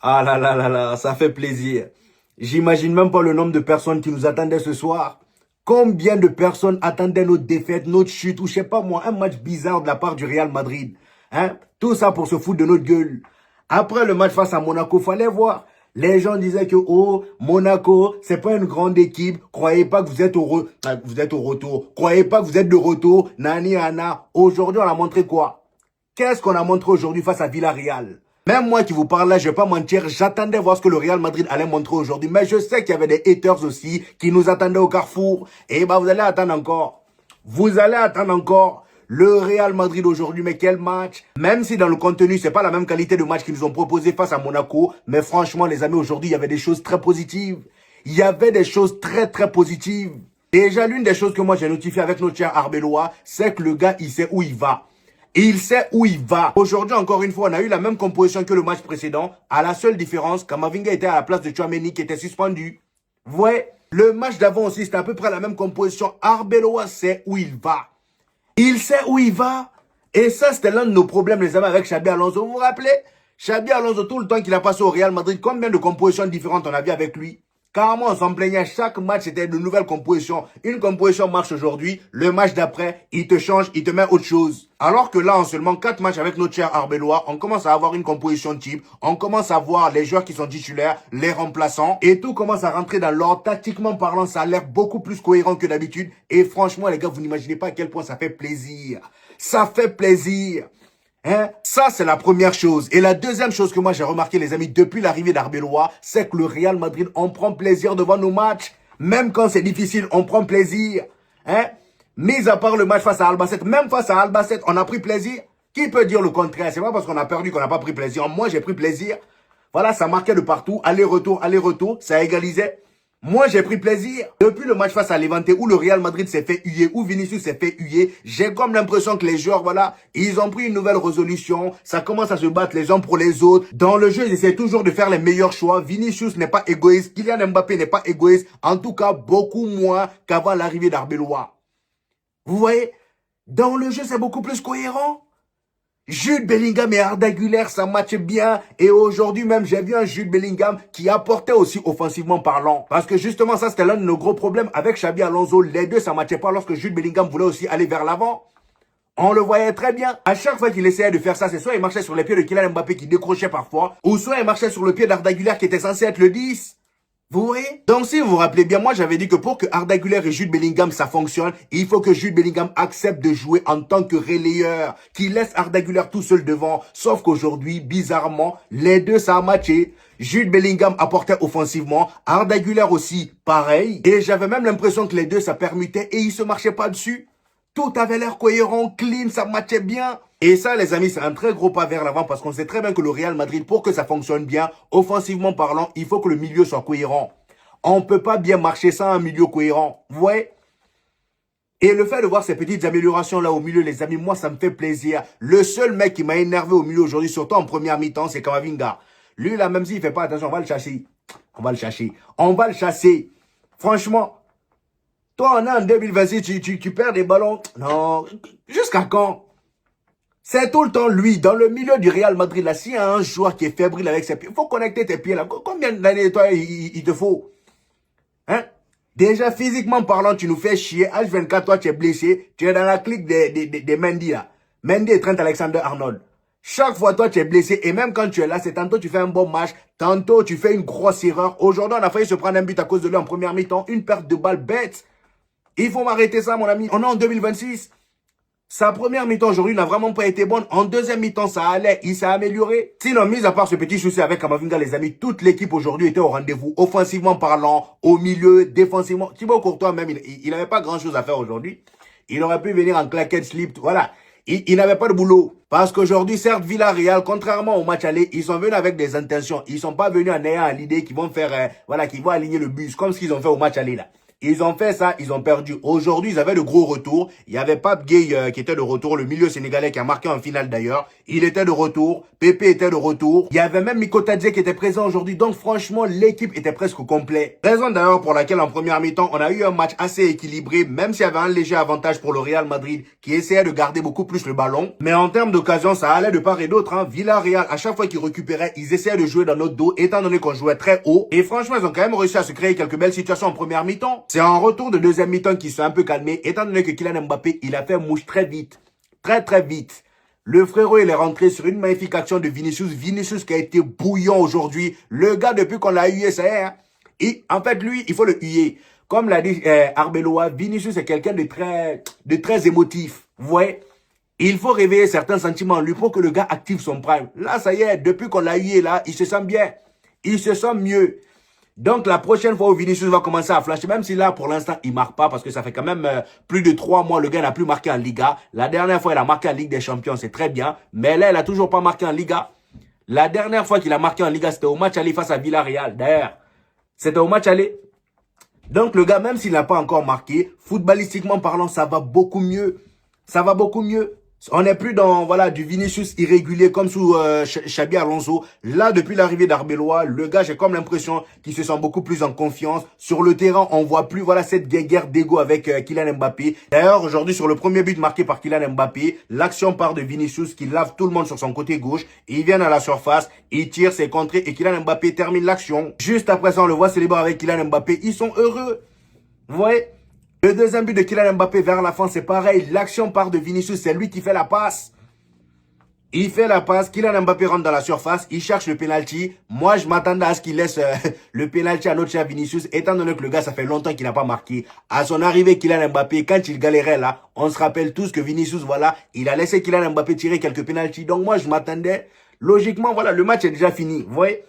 Ah là là là là, ça fait plaisir. J'imagine même pas le nombre de personnes qui nous attendaient ce soir. Combien de personnes attendaient notre défaite, notre chute, ou je sais pas moi, un match bizarre de la part du Real Madrid. Hein? Tout ça pour se foutre de notre gueule. Après le match face à Monaco, fallait voir. Les gens disaient que, oh, Monaco, c'est pas une grande équipe. Croyez pas que vous êtes vous êtes au retour. Croyez pas que vous êtes de retour. Nani, Anna. Aujourd'hui, on a montré quoi? Qu'est-ce qu'on a montré aujourd'hui face à Villarreal? Même moi qui vous parle là, je vais pas mentir, j'attendais voir ce que le Real Madrid allait montrer aujourd'hui. Mais je sais qu'il y avait des haters aussi qui nous attendaient au carrefour. Et bah vous allez attendre encore. Vous allez attendre encore. Le Real Madrid aujourd'hui, mais quel match! Même si dans le contenu, c'est pas la même qualité de match qu'ils nous ont proposé face à Monaco. Mais franchement, les amis, aujourd'hui, il y avait des choses très positives. Il y avait des choses très très positives. Déjà, l'une des choses que moi j'ai notifié avec notre cher Arbeloa, c'est que le gars, il sait où il va. Il sait où il va. Aujourd'hui, encore une fois, on a eu la même composition que le match précédent. À la seule différence, Kamavinga était à la place de Tchouaméni qui était suspendu. Vous voyez, le match d'avant aussi, c'était à peu près la même composition. Arbeloa sait où il va. Il sait où il va. Et ça, c'était l'un de nos problèmes, les amis, avec Xabi Alonso. Vous vous rappelez? Xabi Alonso, tout le temps qu'il a passé au Real Madrid, combien de compositions différentes on avait avec lui? Carrément, on s'en plaignait. Chaque match, c'était de nouvelles compositions. Une composition marche aujourd'hui. Le match d'après, il te change, il te met autre chose. Alors que là, en seulement 4 matchs avec notre cher Arbeloa, on commence à avoir une composition type. On commence à voir les joueurs qui sont titulaires, les remplaçants. Et tout commence à rentrer dans l'ordre. Tactiquement parlant, ça a l'air beaucoup plus cohérent que d'habitude. Et franchement, les gars, vous n'imaginez pas à quel point ça fait plaisir. Ça fait plaisir. Hein? Ça, c'est la première chose. Et la deuxième chose que moi j'ai remarqué, les amis, depuis l'arrivée d'Arbeloa, c'est que le Real Madrid, on prend plaisir devant nos matchs. Même quand c'est difficile, on prend plaisir. Hein? Mis à part le match face à Albacete, même face à Albacete, on a pris plaisir. Qui peut dire le contraire? C'est pas parce qu'on a perdu qu'on n'a pas pris plaisir. Moi, j'ai pris plaisir. Voilà, ça marquait de partout. Aller-retour, ça égalisait. Moi, j'ai pris plaisir. Depuis le match face à Levante où le Real Madrid s'est fait huer, où Vinicius s'est fait huer, j'ai comme l'impression que les joueurs, voilà, ils ont pris une nouvelle résolution. Ça commence à se battre les uns pour les autres. Dans le jeu, ils essaient toujours de faire les meilleurs choix. Vinicius n'est pas égoïste. Kylian Mbappé n'est pas égoïste. En tout cas, beaucoup moins qu'avant l'arrivée d'Arbeloa. Vous voyez? Dans le jeu, c'est beaucoup plus cohérent. Jude Bellingham et Arda Güler, ça matche bien. Et aujourd'hui même, j'ai vu un Jude Bellingham qui apportait aussi offensivement parlant. Parce que justement, ça, c'était l'un de nos gros problèmes avec Xabi Alonso. Les deux, ça matchait pas lorsque Jude Bellingham voulait aussi aller vers l'avant. On le voyait très bien. À chaque fois qu'il essayait de faire ça, c'est soit il marchait sur les pieds de Kylian Mbappé qui décrochait parfois, ou soit il marchait sur le pied d'Arda Güler qui était censé être le 10. Vous voyez? Donc si vous vous rappelez bien, moi j'avais dit que pour que Arda Güler et Jude Bellingham ça fonctionne, il faut que Jude Bellingham accepte de jouer en tant que relayeur, qu'il laisse Arda Güler tout seul devant. Sauf qu'aujourd'hui, bizarrement, les deux ça a matché. Jude Bellingham apportait offensivement, Arda Güler aussi pareil. Et j'avais même l'impression que les deux ça permutait et ils se marchaient pas dessus. Tout avait l'air cohérent, clean, ça matchait bien. Et ça, les amis, c'est un très gros pas vers l'avant parce qu'on sait très bien que le Real Madrid, pour que ça fonctionne bien, offensivement parlant, il faut que le milieu soit cohérent. On ne peut pas bien marcher sans un milieu cohérent. Vous voyez? Et le fait de voir ces petites améliorations là au milieu, les amis, moi, ça me fait plaisir. Le seul mec qui m'a énervé au milieu aujourd'hui, surtout en première mi-temps, c'est Kamavinga. Lui, là, même s'il ne fait pas attention, on va le chasser. On va le chasser. On va le chasser. Franchement. Toi, on est en 2026, tu perds des ballons. Non, jusqu'à quand? C'est tout le temps lui, dans le milieu du Real Madrid, là, s'il y a un joueur qui est fébrile avec ses pieds, il faut connecter tes pieds, là. Combien d'années, toi, il te faut? Hein? Déjà, physiquement parlant, tu nous fais chier. H24, toi, tu es blessé. Tu es dans la clique des Mendy, là. Mendy et Trent Alexander-Arnold. Chaque fois, toi, tu es blessé. Et même quand tu es là, c'est tantôt tu fais un bon match. Tantôt, tu fais une grosse erreur. Aujourd'hui, on a failli se prendre un but à cause de lui en première mi-temps. Une perte de balle bête. Il faut m'arrêter ça, mon ami. On est en 2026. Sa première mi-temps aujourd'hui n'a vraiment pas été bonne. En deuxième mi-temps, ça allait. Il s'est amélioré. Sinon, mis à part ce petit souci avec Kamavinga, les amis, toute l'équipe aujourd'hui était au rendez-vous. Offensivement parlant, au milieu, défensivement. Thibaut Courtois même, il n'avait pas grand-chose à faire aujourd'hui. Il aurait pu venir en claquette slip. Voilà. Il n'avait pas de boulot. Parce qu'aujourd'hui, certes, Villarreal, contrairement au match aller, ils sont venus avec des intentions. Ils sont pas venus en ayant l'idée qu'ils vont faire, voilà, qu'ils vont aligner le bus, comme ce qu'ils ont fait au match aller, là. Ils ont fait ça, ils ont perdu. Aujourd'hui, ils avaient de gros retours. Il y avait Pape Gueye qui était de retour, le milieu sénégalais qui a marqué en finale d'ailleurs. Il était de retour. Pépé était de retour. Il y avait même Miko Tadje qui était présent aujourd'hui. Donc franchement, l'équipe était presque au complet. Raison d'ailleurs pour laquelle en première mi-temps, on a eu un match assez équilibré, même s'il y avait un léger avantage pour le Real Madrid qui essayait de garder beaucoup plus le ballon. Mais en termes d'occasion, ça allait de part et d'autre. Villarreal, à chaque fois qu'ils récupéraient, ils essayaient de jouer dans notre dos, étant donné qu'on jouait très haut. Et franchement, ils ont quand même réussi à se créer quelques belles situations en première mi-temps. C'est en retour de deuxième mi-temps qu'ils sont un peu calmés, étant donné que Kylian Mbappé, il a fait mouche très vite. Très vite. Le frérot, il est rentré sur une magnifique action de Vinicius. Vinicius qui a été bouillant aujourd'hui. Le gars, depuis qu'on l'a hué, ça y est. Et en fait, lui, il faut le huer. Comme l'a dit Arbeloa, Vinicius est quelqu'un de très émotif. Vous voyez? Il faut réveiller certains sentiments en lui pour que le gars active son prime. Là, ça y est, depuis qu'on l'a hué, là, il se sent bien. Il se sent mieux. Donc, la prochaine fois où Vinicius va commencer à flasher, même si là, pour l'instant, il marque pas, parce que ça fait quand même plus de 3 mois, le gars n'a plus marqué en Liga. La dernière fois, il a marqué en Ligue des Champions, c'est très bien. Mais là, il a toujours pas marqué en Liga. La dernière fois qu'il a marqué en Liga, c'était au match aller face à Villarreal. D'ailleurs, c'était au match aller. Donc, le gars, même s'il n'a pas encore marqué, footballistiquement parlant, ça va beaucoup mieux. Ça va beaucoup mieux. On n'est plus dans voilà du Vinicius irrégulier comme sous Xabi Alonso. Là, depuis l'arrivée d'Arbeloa, le gars, j'ai comme l'impression qu'il se sent beaucoup plus en confiance. Sur le terrain, on voit plus voilà cette guerre d'ego avec Kylian Mbappé. D'ailleurs, aujourd'hui, sur le premier but marqué par Kylian Mbappé, l'action part de Vinicius qui lave tout le monde sur son côté gauche. Il vient à la surface, il tire ses contrées et Kylian Mbappé termine l'action. Juste après ça, on le voit célébrer avec Kylian Mbappé. Ils sont heureux. Vous voyez? Le deuxième but de Kylian Mbappé vers la fin, c'est pareil. L'action part de Vinicius, c'est lui qui fait la passe. Il fait la passe, Kylian Mbappé rentre dans la surface, il cherche le penalty. Moi, je m'attendais à ce qu'il laisse le penalty à notre cher Vinicius, étant donné que le gars, ça fait longtemps qu'il n'a pas marqué. À son arrivée, Kylian Mbappé, quand il galérait là, on se rappelle tous que Vinicius, voilà, il a laissé Kylian Mbappé tirer quelques penalties. Donc moi, je m'attendais, logiquement, voilà, le match est déjà fini. Vous voyez?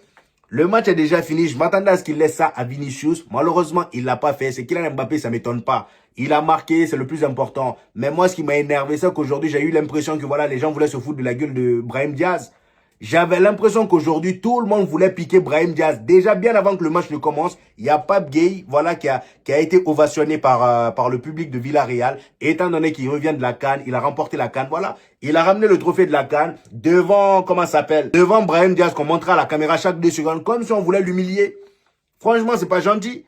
Le match est déjà fini. Je m'attendais à ce qu'il laisse ça à Vinicius. Malheureusement, il l'a pas fait. C'est Kylian Mbappé, ça m'étonne pas. Il a marqué, c'est le plus important. Mais moi, ce qui m'a énervé, c'est qu'aujourd'hui, j'ai eu l'impression que voilà, les gens voulaient se foutre de la gueule de Brahim Diaz. J'avais l'impression qu'aujourd'hui, tout le monde voulait piquer Brahim Diaz. Déjà, bien avant que le match ne commence, il y a Pape Gueye, voilà, qui a été ovationné par le public de Villarreal. Étant donné qu'il revient de la CAN, il a remporté la CAN, voilà. Il a ramené le trophée de la CAN devant, comment ça s'appelle? Devant Brahim Diaz, qu'on montrait à la caméra chaque 2 secondes, comme si on voulait l'humilier. Franchement, c'est pas gentil.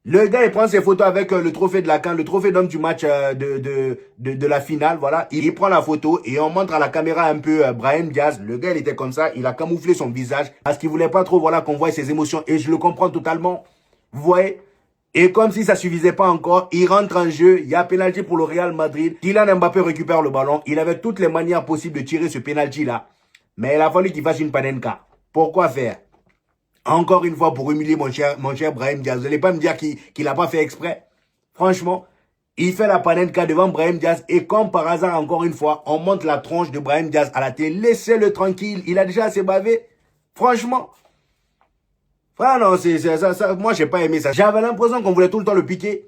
Le gars, il prend ses photos avec le trophée de la CAN, le trophée d'homme du match de la finale, voilà. Il prend la photo et on montre à la caméra un peu Brahim Diaz. Le gars, il était comme ça, il a camouflé son visage parce qu'il voulait pas trop, voilà, qu'on voie ses émotions. Et je le comprends totalement. Vous voyez? Et comme si ça suffisait pas encore, il rentre en jeu, il y a pénalty pour le Real Madrid. Kylian Mbappé récupère le ballon. Il avait toutes les manières possibles de tirer ce pénalty-là. Mais il a fallu qu'il fasse une panenka. Pourquoi faire? Encore une fois, pour humilier mon cher Brahim Diaz. Vous n'allez pas me dire qu'il n'a pas fait exprès. Franchement, il fait la panenka devant Brahim Diaz. Et comme par hasard, encore une fois, on monte la tronche de Brahim Diaz à la télé. Laissez-le tranquille. Il a déjà assez bavé. Franchement. Ah non, ça, moi, j'ai pas aimé ça. J'avais l'impression qu'on voulait tout le temps le piquer.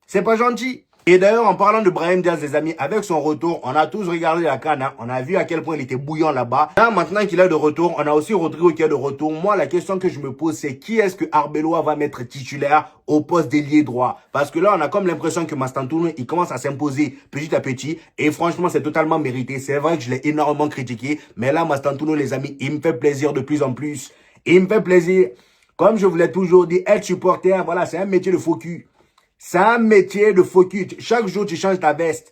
C'est pas gentil. Et d'ailleurs, en parlant de Brahim Diaz, les amis, avec son retour, on a tous regardé la CAN, hein. On a vu à quel point il était bouillant là-bas. Là, maintenant qu'il est de retour, on a aussi Rodrigo qui est de retour. Moi, la question que je me pose, c'est qui est-ce que Arbeloa va mettre titulaire au poste d'ailier droit? Parce que là, on a comme l'impression que Mastantuono, il commence à s'imposer petit à petit. Et franchement, c'est totalement mérité. C'est vrai que je l'ai énormément critiqué. Mais là, Mastantuono, les amis, il me fait plaisir de plus en plus. Il me fait plaisir. Comme je vous l'ai toujours dit, être supporter, voilà, c'est un métier de faux cul. C'est un métier de faux cul. Chaque jour, tu changes ta veste.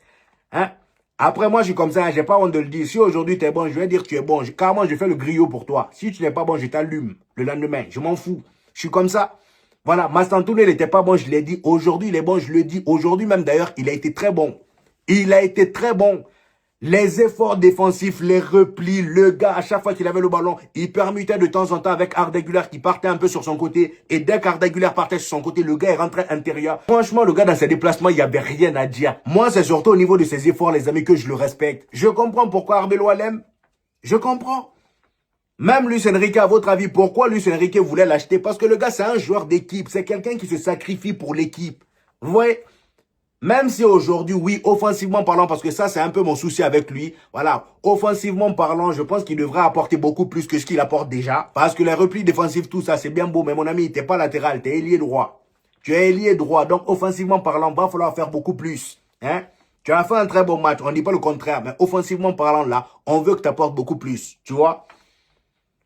Hein? Après, moi, je suis comme ça. J'ai pas honte de le dire. Si aujourd'hui, tu es bon, je vais dire que tu es bon. Carrément, je fais le griot pour toi. Si tu n'es pas bon, je t'allume le lendemain. Je m'en fous. Je suis comme ça. Voilà. Mastantuono, il n'était pas bon, je l'ai dit. Aujourd'hui, il est bon, je le dis. Aujourd'hui même, d'ailleurs, il a été très bon. Il a été très bon. Les efforts défensifs, les replis, le gars, à chaque fois qu'il avait le ballon, il permutait de temps en temps avec Arda Güler qui partait un peu sur son côté. Et dès qu'Arda Güler partait sur son côté, le gars, il rentrait intérieur. Franchement, le gars, dans ses déplacements, il n'y avait rien à dire. Moi, c'est surtout au niveau de ses efforts, les amis, que je le respecte. Je comprends pourquoi Arbeloa l'aime. Je comprends. Même Luis Enrique, à votre avis, pourquoi Luis Enrique voulait l'acheter? Parce que le gars, c'est un joueur d'équipe. C'est quelqu'un qui se sacrifie pour l'équipe. Vous voyez? Même si aujourd'hui, oui, offensivement parlant, parce que ça, c'est un peu mon souci avec lui. Voilà, offensivement parlant, je pense qu'il devrait apporter beaucoup plus que ce qu'il apporte déjà. Parce que les replis défensifs, tout ça, c'est bien beau. Mais mon ami, t'es pas latéral, t'es ailier droit. Tu es ailier droit, donc offensivement parlant, va falloir faire beaucoup plus. Hein? Tu as fait un très bon match, on ne dit pas le contraire, mais offensivement parlant là, on veut que tu apportes beaucoup plus, tu vois?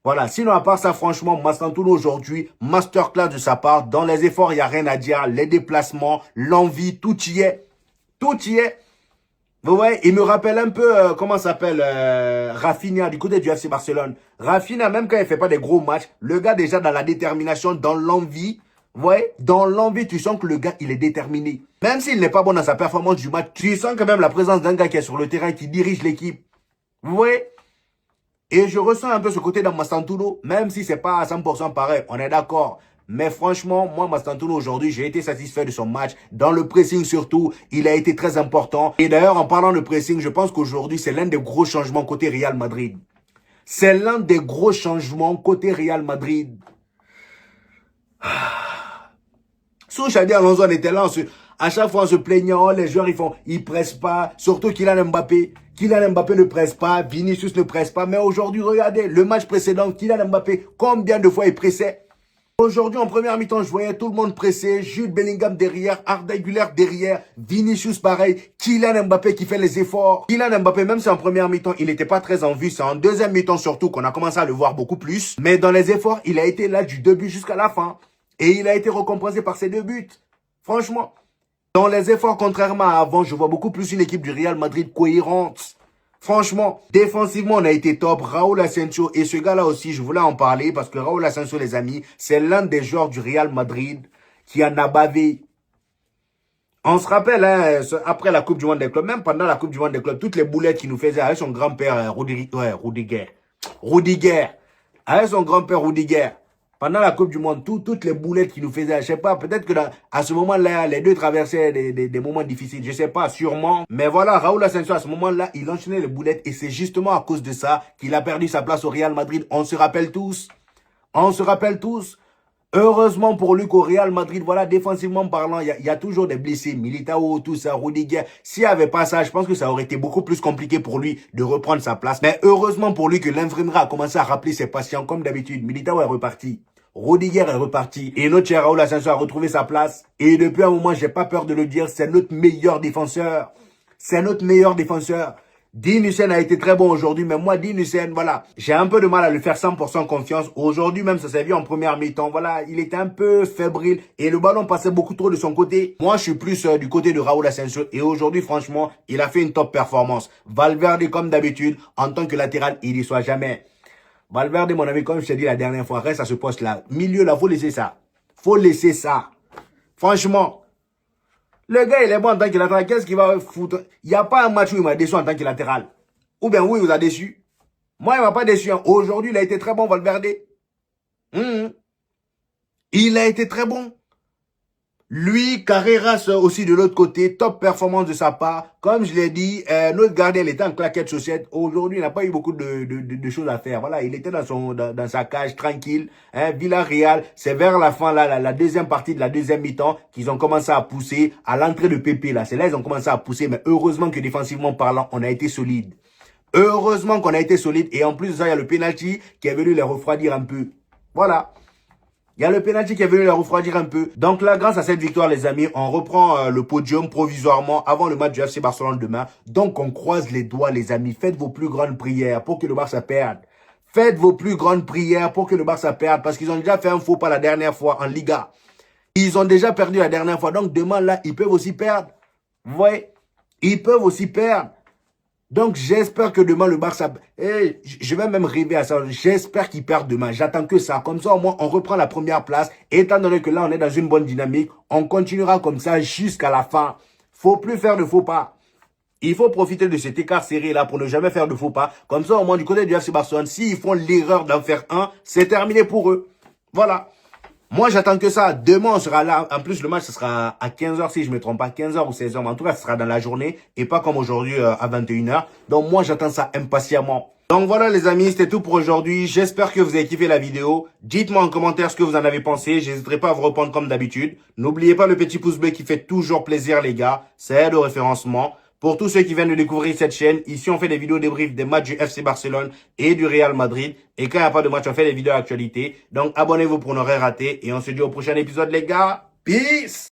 Voilà, sinon à part ça, franchement, Mastantuono aujourd'hui, masterclass de sa part. Dans les efforts, il n'y a rien à dire. Les déplacements, l'envie, tout y est. Tout y est. Vous voyez, il me rappelle un peu, comment s'appelle, Rafinha du côté du FC Barcelone. Rafinha, même quand il fait pas des gros matchs, le gars déjà dans la détermination, dans l'envie, vous voyez, dans l'envie, tu sens que le gars, il est déterminé. Même s'il n'est pas bon dans sa performance du match, tu sens quand même la présence d'un gars qui est sur le terrain, qui dirige l'équipe. Vous voyez? Et je ressens un peu ce côté dans Mastantuono, même si c'est pas à 100% pareil, on est d'accord. Mais franchement, moi, Mastantuono, aujourd'hui, j'ai été satisfait de son match. Dans le pressing surtout, il a été très important. Et d'ailleurs, en parlant de pressing, je pense qu'aujourd'hui, c'est l'un des gros changements côté Real Madrid. C'est l'un des gros changements côté Real Madrid. Sous Xabi Alonso, on était là, à chaque fois, on se plaignant, les joueurs, ils pressent pas. Surtout Kylian Mbappé. Kylian Mbappé ne presse pas, Vinicius ne presse pas. Mais aujourd'hui, regardez, le match précédent, Kylian Mbappé, combien de fois il pressait? Aujourd'hui, en première mi-temps, je voyais tout le monde pressé. Jude Bellingham derrière, Arda Güler derrière, Vinicius pareil, Kylian Mbappé qui fait les efforts. Kylian Mbappé, même si en première mi-temps, il n'était pas très en vue, c'est en deuxième mi-temps surtout qu'on a commencé à le voir beaucoup plus. Mais dans les efforts, il a été là du début jusqu'à la fin. Et il a été récompensé par ses 2 buts. Franchement. Dans les efforts, contrairement à avant, je vois beaucoup plus une équipe du Real Madrid cohérente. Franchement, défensivement, on a été top. Raúl Asensio, et ce gars-là aussi, je voulais en parler parce que Raúl Asensio, les amis, c'est l'un des joueurs du Real Madrid qui en a bavé. On se rappelle, hein, après la Coupe du Monde des clubs, même pendant la Coupe du Monde des clubs, toutes les boulettes qu'il nous faisait avec son grand-père Rudiger. Avec son grand-père Rudiger. Pendant la Coupe du Monde, toutes les boulettes qu'il nous faisait, je sais pas, peut-être que à ce moment-là, les deux traversaient des moments difficiles, je sais pas, sûrement. Mais voilà, Raúl Asensio, à ce moment-là, il enchaînait les boulettes et c'est justement à cause de ça qu'il a perdu sa place au Real Madrid. On se rappelle tous. On se rappelle tous. Heureusement pour lui qu'au Real Madrid, voilà, défensivement parlant, il y a toujours des blessés. Militao, tout ça, Rudiger. S'il n'y avait pas ça, je pense que ça aurait été beaucoup plus compliqué pour lui de reprendre sa place. Mais heureusement pour lui que l'infirmière a commencé à rappeler ses patients comme d'habitude. Militao est reparti. Rudiger est reparti. Et notre cher Raúl Asensio a retrouvé sa place. Et depuis un moment, j'ai pas peur de le dire, c'est notre meilleur défenseur. C'est notre meilleur défenseur. Dean Hussein a été très bon aujourd'hui, mais moi, Dean Hussein, voilà, j'ai un peu de mal à lui faire 100% confiance. Aujourd'hui, même, ça s'est vu en première mi-temps. Voilà, il était un peu fébrile et le ballon passait beaucoup trop de son côté. Moi, je suis plus du côté de Raúl Asensio et aujourd'hui, franchement, il a fait une top performance. Valverde, comme d'habitude, en tant que latéral, il y soit jamais. Valverde, mon ami, comme je t'ai dit la dernière fois, reste à ce poste-là. Milieu, là, faut laisser ça. Faut laisser ça. Franchement. Le gars, il est bon en tant que latéral. Qu'est-ce qu'il va foutre? Il n'y a pas un match où il m'a déçu en tant que latéral. Ou bien, oui, il vous a déçu. Moi, il ne m'a pas déçu. Hein. Aujourd'hui, il a été très bon, Valverde. Il a été très bon. Lui, Carreras aussi de l'autre côté, top performance de sa part. Comme je l'ai dit, notre gardien, il était en claquette chaussette. Aujourd'hui, il n'a pas eu beaucoup de choses à faire. Voilà, il était dans sa cage, tranquille. Hein, Villarreal, c'est vers la fin, là, la deuxième partie de la deuxième mi-temps, qu'ils ont commencé à pousser à l'entrée de Pépé. Là, c'est là qu'ils ont commencé à pousser. Mais heureusement que défensivement parlant, on a été solide. Heureusement qu'on a été solide. Et en plus de ça, il y a le penalty qui est venu les refroidir un peu. Voilà. Il y a le penalty qui est venu les refroidir un peu. Donc là, grâce à cette victoire, les amis, on reprend le podium provisoirement avant le match du FC Barcelone demain. Donc, on croise les doigts, les amis. Faites vos plus grandes prières pour que le Barça perde. Faites vos plus grandes prières pour que le Barça perde. Parce qu'ils ont déjà fait un faux pas la dernière fois en Liga. Ils ont déjà perdu la dernière fois. Donc, demain, là, ils peuvent aussi perdre. Vous voyez? Ils peuvent aussi perdre. Donc, j'espère que demain, le Barça... je vais même rêver à ça. J'espère qu'ils perdent demain. J'attends que ça. Comme ça, au moins, on reprend la première place. Étant donné que là, on est dans une bonne dynamique, on continuera comme ça jusqu'à la fin. Faut plus faire de faux pas. Il faut profiter de cet écart serré-là pour ne jamais faire de faux pas. Comme ça, au moins, du côté du FC Barcelone, s'ils font l'erreur d'en faire un, c'est terminé pour eux. Voilà. Moi, j'attends que ça. Demain, on sera là. En plus, le match, ce sera à 15h, si je ne me trompe pas. 15h ou 16h. Mais en tout cas, ce sera dans la journée et pas comme aujourd'hui à 21h. Donc, moi, j'attends ça impatiemment. Donc, voilà, les amis. C'était tout pour aujourd'hui. J'espère que vous avez kiffé la vidéo. Dites-moi en commentaire ce que vous en avez pensé. J'hésiterai pas à vous répondre comme d'habitude. N'oubliez pas le petit pouce bleu qui fait toujours plaisir, les gars. Ça aide au référencement. Pour tous ceux qui viennent de découvrir cette chaîne, ici on fait des vidéos débriefs des matchs du FC Barcelone et du Real Madrid. Et quand il n'y a pas de match, on fait des vidéos actualité. Donc abonnez-vous pour ne rien rater. Et on se dit au prochain épisode les gars. Peace.